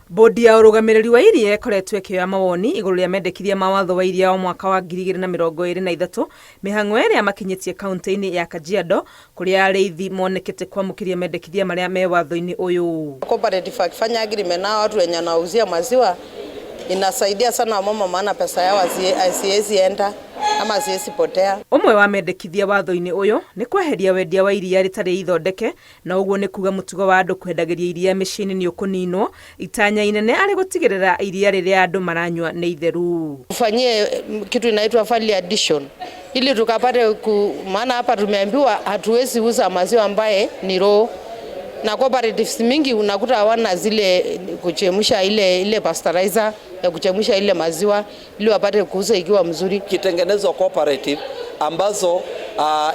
Bodi ya urugamiriri wa iria ikoretwo ikioya mawoni iguru ria mendekithia ma watho wa iria wa mwaka wa 2023 mihango iria makinyitie kaunti-ini ya Kajiado kuria areithi monekete kwamukiria mendekithia maria me watho-ini uyu. Cooperative akifanya agreement na watu wenye wanauzia maziwa inasaidia sana wamama, maana pesa yao asiezi enda ama asiezi potea. Umwe wa mendekithia watho-ini uyu ni kweheria wendia wa iria ritari ithondeke, na uguo ni kuga mutugo wa andu kwendagiria iria micini ni ukuninwo itanya inene ari gutigirira iria riria andu maranywa ni itheru. Ufanyie kitu inaitwa value addition ili tukapate maana hapa tumeambiwa hatuwezi uza maziwa ambaye ni raw, na cooperatives mingi unakuta hawana zile kuchemsha ile pasteurizer ya kuchemsha ile maziwa ili wapate kuuza ikiwa mzuri. Kitengenezwa cooperative ambazo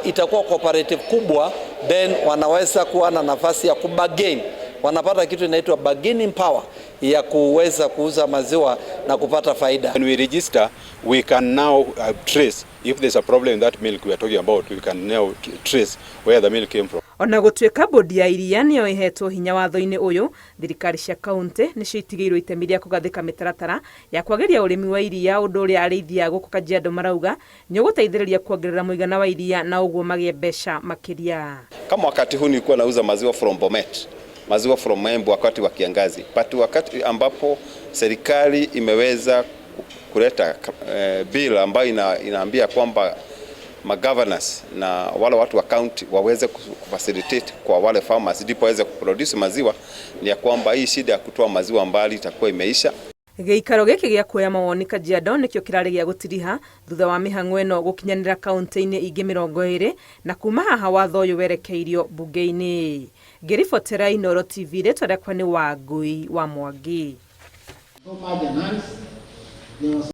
itakuwa cooperative kubwa, then wanaweza kuwa na nafasi ya kubargain, wanapata kitu inaitwa bargaining power ya kuweza kuuza maziwa na kupata faida. When we register, we can now trace if there's a problem in that milk we are talking about. We can now trace where the milk came from. Ona gutwika bodi ya iria niyo ihetwo hinya watho-ini uyu, thirikari cia kaunti nicio itigirwo itemi ria kugathika mitaratara ya kwageria urimi wa iria, undu uria areithi a guku Kajiado marauga ni uguteithiriria kuongerera muigana wa iria na uguo magie mbeca makiria. Kama wakati huu nilikuwa nauza maziwa from Bomet, maziwa from Embu wakati wa kiangazi, but wakati ambapo serikali imeweza kuleta bill ambayo inaambia kwamba governors na wale watu wa county waweze kufacilitate kwa wale farmers ndipo waweze kuproduce maziwa, ni ya kwamba hii shida ya kutoa maziwa mbali itakuwa imeisha. Giikaro giki gia kuoya mawoni Kajiado nikio kirari gia gutiriha thutha wa mihango ino gukinyanira kaunti-ini ingi 20 na kuma haha watho uyu werekeirio bunge-ini. Ngiribotera Inooro TV retwa ni Wangui wa Mwangi.